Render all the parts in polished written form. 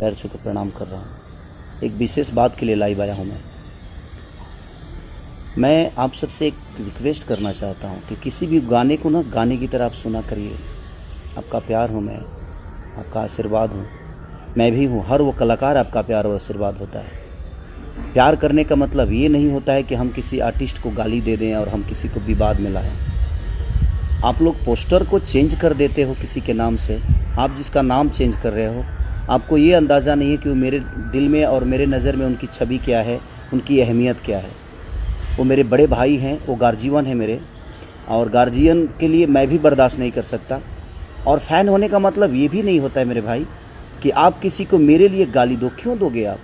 पैर छू के प्रणाम कर रहा हूँ। एक विशेष बात के लिए लाइव आया हूँ मैं आप सबसे एक रिक्वेस्ट करना चाहता हूँ कि किसी भी गाने को ना गाने की तरह आप सुना करिए। आपका प्यार हूँ मैं, आपका आशीर्वाद हूँ, मैं भी हूँ। हर वो कलाकार आपका प्यार और आशीर्वाद होता है। प्यार करने का मतलब ये नहीं होता है कि हम किसी आर्टिस्ट को गाली दे दें और हम किसी को विवाद में लाएं। आप लोग पोस्टर को चेंज कर देते हो किसी के नाम से। आप जिसका नाम चेंज कर रहे हो, आपको ये अंदाज़ा नहीं है कि वो मेरे दिल में और मेरे नज़र में उनकी छवि क्या है, उनकी अहमियत क्या है। वो मेरे बड़े भाई हैं, वो गार्जियन है मेरे, और गार्जियन के लिए मैं भी बर्दाश्त नहीं कर सकता। और फ़ैन होने का मतलब ये भी नहीं होता है मेरे भाई कि आप किसी को मेरे लिए गाली दो। क्यों दोगे आप?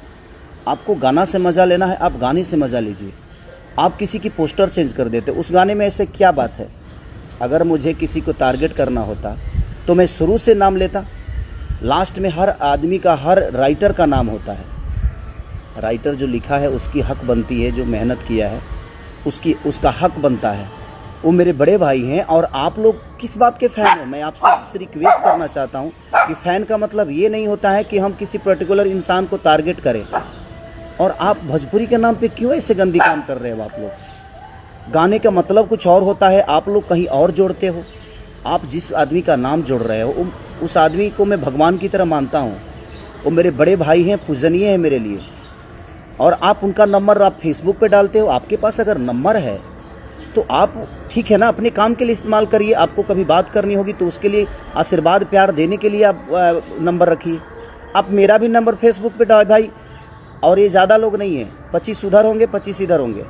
आपको गाना से मज़ा लेना है, आप गाने से मज़ा लीजिए। आप किसी की पोस्टर चेंज कर देते, उस गाने में ऐसे क्या बात है? अगर मुझे किसी को टारगेट करना होता तो मैं शुरू से नाम लेता। लास्ट में हर आदमी का, हर राइटर का नाम होता है। राइटर जो लिखा है उसकी हक बनती है, जो मेहनत किया है उसका हक बनता है। वो मेरे बड़े भाई हैं। और आप लोग किस बात के फ़ैन हो? मैं आपसे रिक्वेस्ट करना चाहता हूँ कि फ़ैन का मतलब ये नहीं होता है कि हम किसी पर्टिकुलर इंसान को टारगेट करें। और आप भोजपुरी के नाम पे क्यों ऐसे गंदी काम कर रहे हो? आप लोग गाने का मतलब कुछ और होता है, आप लोग कहीं और जोड़ते हो। आप जिस आदमी का नाम जोड़ रहे हो उस आदमी को मैं भगवान की तरह मानता हूँ। वो मेरे बड़े भाई हैं, पूजनीय हैं मेरे लिए। और आप उनका नंबर आप फेसबुक पे डालते हो। आपके पास अगर नंबर है तो आप ठीक है ना, अपने काम के लिए इस्तेमाल करिए। आपको कभी बात करनी होगी तो उसके लिए आशीर्वाद प्यार देने के लिए आप नंबर रखिए। आप मेरा भी नंबर फेसबुक पे डाल भाई। और ये ज़्यादा लोग नहीं हैं, 25 उधर होंगे 25 इधर होंगे,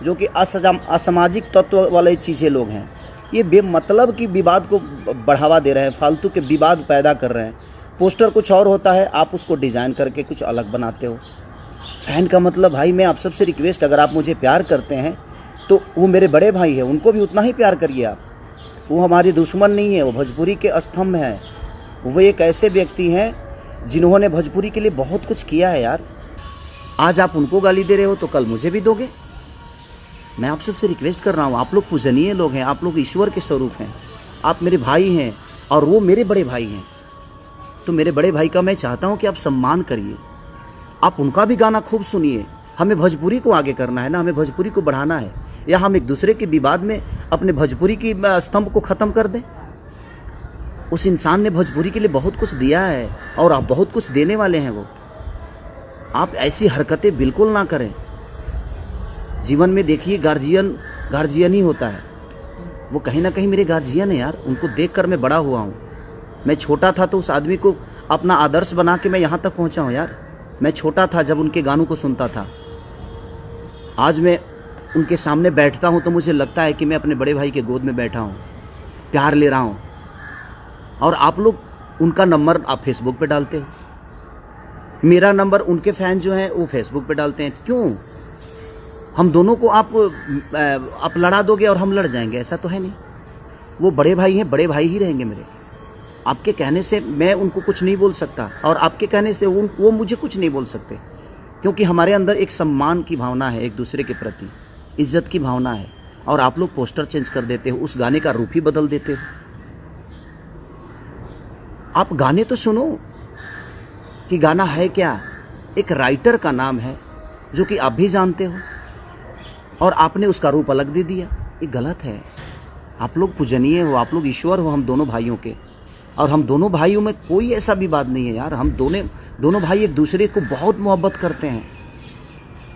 जो कि असामाजिक तत्व वाले चीज़ें लोग हैं। ये बेमतलब की विवाद को बढ़ावा दे रहे हैं, फालतू के विवाद पैदा कर रहे हैं। पोस्टर कुछ और होता है, आप उसको डिज़ाइन करके कुछ अलग बनाते हो। फ़ैन का मतलब भाई, मैं आप सबसे रिक्वेस्ट, अगर आप मुझे प्यार करते हैं तो वो मेरे बड़े भाई हैं, उनको भी उतना ही प्यार करिए आप। वो हमारे दुश्मन नहीं है, वो भोजपुरी के स्तंभ हैं। वो एक ऐसे व्यक्ति हैं जिन्होंने भोजपुरी के लिए बहुत कुछ किया है यार। आज आप उनको गाली दे रहे हो तो कल मुझे भी दोगे। मैं आप सबसे रिक्वेस्ट कर रहा हूँ, आप लोग पूजनीय लोग हैं, आप लोग ईश्वर के स्वरूप हैं, आप मेरे भाई हैं और वो मेरे बड़े भाई हैं। तो मेरे बड़े भाई का मैं चाहता हूँ कि आप सम्मान करिए। आप उनका भी गाना खूब सुनिए। हमें भोजपुरी को आगे करना है ना, हमें भोजपुरी को बढ़ाना है। या हम एक दूसरे के विवाद में अपने भोजपुरी की स्तंभ को ख़त्म कर दें? उस इंसान ने भोजपुरी के लिए बहुत कुछ दिया है और आप बहुत कुछ देने वाले हैं। वो आप ऐसी हरकतें बिल्कुल ना करें। जीवन में देखिए, गार्जियन ही होता है। वो कहीं ना कहीं मेरे गार्जियन है यार। उनको देखकर मैं बड़ा हुआ हूँ। मैं छोटा था तो उस आदमी को अपना आदर्श बना के मैं यहाँ तक पहुँचा हूँ यार। मैं छोटा था जब उनके गानों को सुनता था। आज मैं उनके सामने बैठता हूँ तो मुझे लगता है कि मैं अपने बड़े भाई के गोद में बैठा हूँ, प्यार ले रहा हूँ। और आप लोग उनका नंबर आप फेसबुक पे डालते हो, मेरा नंबर उनके फ़ैन जो हैं वो फेसबुक पे डालते हैं। क्यों? हम दोनों को आप लड़ा दोगे और हम लड़ जाएंगे? ऐसा तो है नहीं। वो बड़े भाई हैं, बड़े भाई ही रहेंगे मेरे। आपके कहने से मैं उनको कुछ नहीं बोल सकता और आपके कहने से वो मुझे कुछ नहीं बोल सकते, क्योंकि हमारे अंदर एक सम्मान की भावना है, एक दूसरे के प्रति इज्जत की भावना है। और आप लोग पोस्टर चेंज कर देते हो, उस गाने का रूप ही बदल देते हो। आप गाने तो सुनो कि गाना है क्या। एक राइटर का नाम है जो कि आप भी जानते हो, और आपने उसका रूप अलग दे दिया। ये गलत है। आप लोग पूजनीय हो, आप लोग ईश्वर हो हम दोनों भाइयों के। और हम दोनों भाइयों में कोई ऐसा विवाद नहीं है यार। हम दोनों भाई एक दूसरे को बहुत मोहब्बत करते हैं।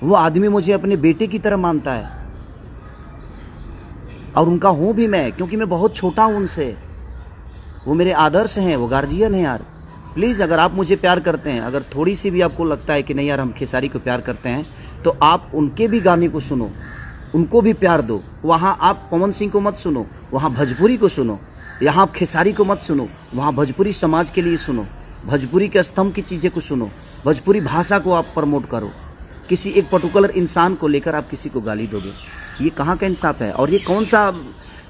वो आदमी मुझे अपने बेटे की तरह मानता है और उनका हूँ भी मैं, क्योंकि मैं बहुत छोटा हूँ उनसे। वो मेरे आदर्श हैं, वो गार्जियन हैं यार। प्लीज़, अगर आप मुझे प्यार करते हैं, अगर थोड़ी सी भी आपको लगता है कि नहीं यार हम खेसारी को प्यार करते हैं, तो आप उनके भी गाने को सुनो, उनको भी प्यार दो। वहाँ आप पवन सिंह को मत सुनो, वहाँ भोजपुरी को सुनो। यहाँ आप खेसारी को मत सुनो, वहाँ भोजपुरी समाज के लिए सुनो, भोजपुरी के स्तंभ की चीज़ें को सुनो, भोजपुरी भाषा को आप प्रमोट करो। किसी एक पर्टिकुलर इंसान को लेकर आप किसी को गाली दोगे, ये कहाँ का इंसाफ है? और ये कौन सा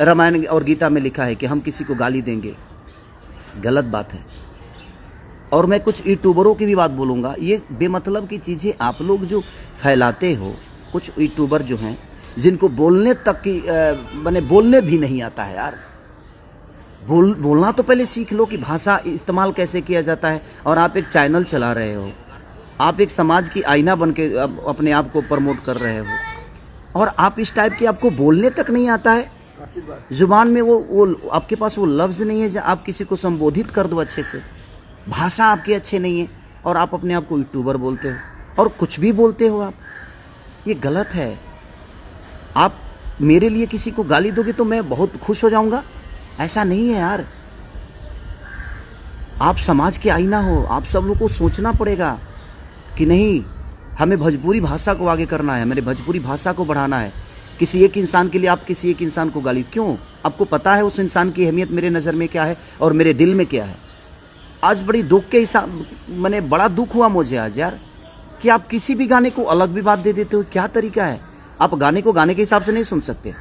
रामायण और गीता में लिखा है कि हम किसी को गाली देंगे? गलत बात है। और मैं कुछ यूट्यूबरों की भी बात बोलूँगा। ये बेमतलब की चीज़ें आप लोग जो फैलाते हो, कुछ यूट्यूबर जो हैं जिनको बोलने तक की बोलने भी नहीं आता है यार। बोलना तो पहले सीख लो कि भाषा इस्तेमाल कैसे किया जाता है। और आप एक चैनल चला रहे हो, आप एक समाज की आईना बन के अपने आप को प्रमोट कर रहे हो, और आप इस टाइप के आपको बोलने तक नहीं आता है। ज़ुबान में वो आपके पास वो लफ्ज़ नहीं है जो आप किसी को संबोधित कर दो अच्छे से। भाषा आपकी अच्छे नहीं है और आप अपने आप को यूट्यूबर बोलते हो और कुछ भी बोलते हो आप। ये गलत है। आप मेरे लिए किसी को गाली दोगे तो मैं बहुत खुश हो जाऊंगा, ऐसा नहीं है यार। आप समाज के आईना हो, आप सब लोग को सोचना पड़ेगा कि नहीं, हमें भोजपुरी भाषा को आगे करना है, मेरे भोजपुरी भाषा को बढ़ाना है। किसी एक इंसान के लिए आप किसी एक इंसान को गाली क्यों? आपको पता है उस इंसान की अहमियत मेरे नज़र में क्या है और मेरे दिल में क्या है। आज बड़ी दुख के हिसाब मैंने बड़ा दुख हुआ मुझे आज यार कि आप किसी भी गाने को अलग भी बात दे देते हो। क्या तरीका है? आप गाने को गाने के हिसाब से नहीं सुन सकते।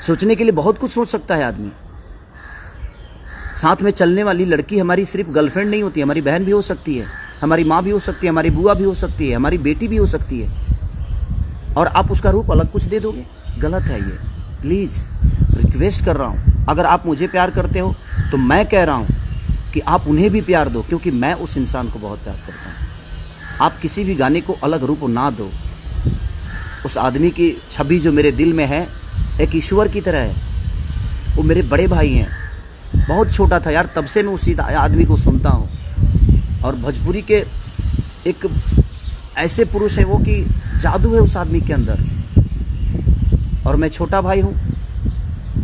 सोचने के लिए बहुत कुछ सोच सकता है आदमी। साथ में चलने वाली लड़की हमारी सिर्फ गर्लफ्रेंड नहीं होती, हमारी बहन भी हो सकती है, हमारी माँ भी हो सकती है, हमारी बुआ भी हो सकती है, हमारी बेटी भी हो सकती है, और आप उसका रूप अलग कुछ दे दोगे। गलत है ये। प्लीज़ रिक्वेस्ट कर रहा हूँ, अगर आप मुझे प्यार करते हो तो मैं कह रहा हूँ कि आप उन्हें भी प्यार दो, क्योंकि मैं उस इंसान को बहुत प्यार करता हूँ। आप किसी भी गाने को अलग रूप ना दो। उस आदमी की छवि जो मेरे दिल में है एक ईश्वर की तरह है। वो मेरे बड़े भाई हैं। बहुत छोटा था यार, तब से मैं उसी आदमी को सुनता हूँ। और भोजपुरी के एक ऐसे पुरुष है वो कि जादू है उस आदमी के अंदर। और मैं छोटा भाई हूँ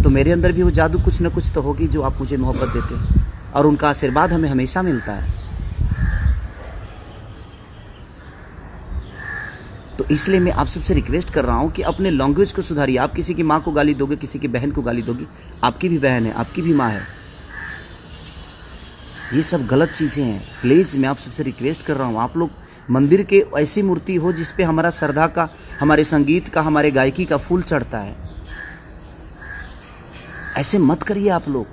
तो मेरे अंदर भी वो जादू कुछ न कुछ तो होगी जो आप मुझे मोहब्बत देते हैं, और उनका आशीर्वाद हमें हमेशा मिलता है। तो इसलिए मैं आप सबसे रिक्वेस्ट कर रहा हूँ कि अपने लैंग्वेज को सुधारिए। आप किसी की माँ को गाली दोगे, किसी की बहन को गाली दोगी, आपकी भी बहन है, आपकी भी माँ है। ये सब गलत चीज़ें हैं। प्लीज़ मैं आप सबसे रिक्वेस्ट कर रहा हूँ, आप लोग मंदिर के ऐसी मूर्ति हो जिस पे हमारा श्रद्धा का, हमारे संगीत का, हमारे गायकी का फूल चढ़ता है। ऐसे मत करिए आप लोग।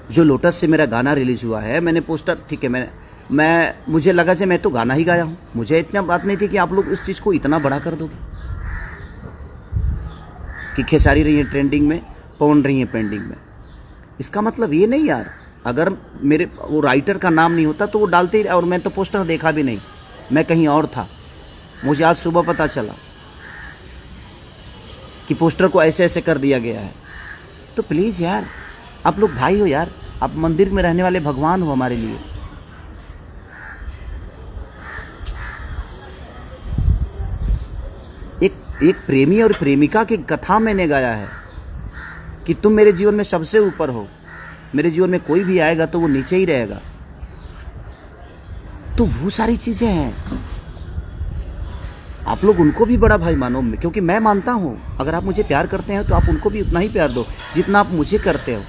जो लोटस से मेरा गाना रिलीज हुआ है, मैंने पोस्टर, ठीक है, मुझे लगा कि मैं तो गाना ही गाया हूँ। मुझे इतना बात नहीं थी कि आप लोग उस चीज़ को इतना बड़ा कर दोगे कि खेसारी रही है ट्रेंडिंग में, पवन रही है पेंडिंग में। इसका मतलब ये नहीं यार, अगर मेरे वो राइटर का नाम नहीं होता तो वो डालते ही, और मैं तो पोस्टर देखा भी नहीं, मैं कहीं और था। मुझे आज सुबह पता चला कि पोस्टर को ऐसे ऐसे कर दिया गया है। तो प्लीज़ यार, आप लोग भाई हो यार, आप मंदिर में रहने वाले भगवान हो हमारे लिए। एक प्रेमी और प्रेमिका की कथा मैंने गाया है कि तुम मेरे जीवन में सबसे ऊपर हो, मेरे जीवन में कोई भी आएगा तो वो नीचे ही रहेगा। तो वो सारी चीज़ें हैं। आप लोग उनको भी बड़ा भाई मानो, क्योंकि मैं मानता हूँ अगर आप मुझे प्यार करते हैं तो आप उनको भी उतना ही प्यार दो जितना आप मुझे करते हो।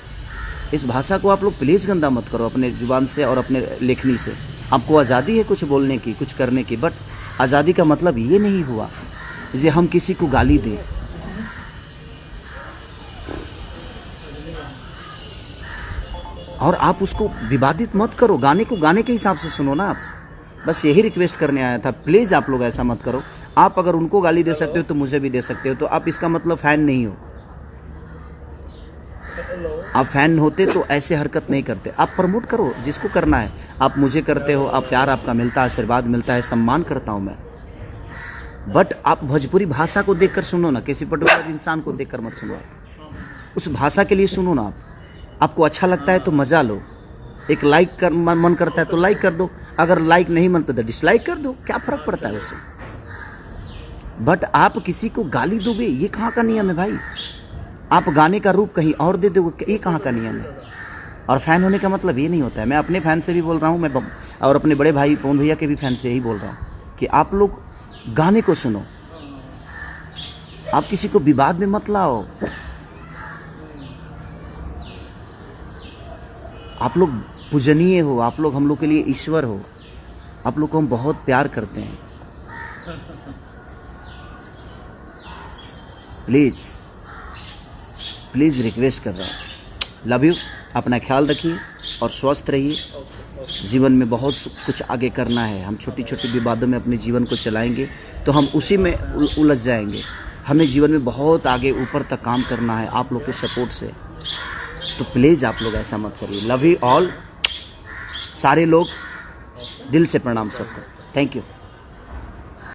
इस भाषा को आप लोग प्लीज़ गंदा मत करो अपने जुबान से और अपने लेखनी से। आपको आज़ादी है कुछ बोलने की, कुछ करने की, बट आज़ादी का मतलब ये नहीं हुआ जे हम किसी को गाली दें। और आप उसको विवादित मत करो, गाने को गाने के हिसाब से सुनो ना आप। बस यही रिक्वेस्ट करने आया था। प्लीज़ आप लोग ऐसा मत करो। आप अगर उनको गाली दे सकते हो तो मुझे भी दे सकते हो, तो आप इसका मतलब फ़ैन नहीं हो। आप फ़ैन होते तो ऐसे हरकत नहीं करते। आप प्रमोट करो जिसको करना है। आप मुझे करते हो, आप प्यार आपका मिलता है, आशीर्वाद मिलता है, सम्मान करता हूँ मैं। बट आप भोजपुरी भाषा को देखकर सुनो ना, किसी पर्टिकुलर इंसान को देखकर मत सुनो। आप उस भाषा के लिए सुनो ना। आपको अच्छा लगता है तो मज़ा लो। एक लाइक कर मन करता है तो लाइक कर दो, अगर लाइक नहीं मनता तो डिसलाइक कर दो, क्या फ़र्क पड़ता है उससे। बट आप किसी को गाली दोगे, ये कहाँ का नियम है भाई। आप गाने का रूप कहीं और दे दोगे, ये कहाँ का नियम है। और फ़ैन होने का मतलब ये नहीं होता है। मैं अपने फ़ैन से भी बोल रहा हूँ, मैं और अपने बड़े भाई पवन भैया के भी फ़ैन से यही बोल रहा हूँ कि आप लोग गाने को सुनो, आप किसी को विवाद में मत लाओ। आप लोग पूजनीय हो, आप लोग हम लोग के लिए ईश्वर हो, आप लोग को हम बहुत प्यार करते हैं। प्लीज़ प्लीज़ रिक्वेस्ट कर रहा हूँ। Love you. अपना ख्याल रखिए और स्वस्थ रहिए। जीवन में बहुत कुछ आगे करना है। हम छोटी छोटी विवादों में अपने जीवन को चलाएंगे तो हम उसी में उलझ जाएंगे। हमें जीवन में बहुत आगे ऊपर तक काम करना है आप लोग के सपोर्ट से। तो प्लीज़ आप लोग ऐसा मत करिए। लव यू ऑल, सारे लोग, दिल से प्रणाम सबको। Thank you.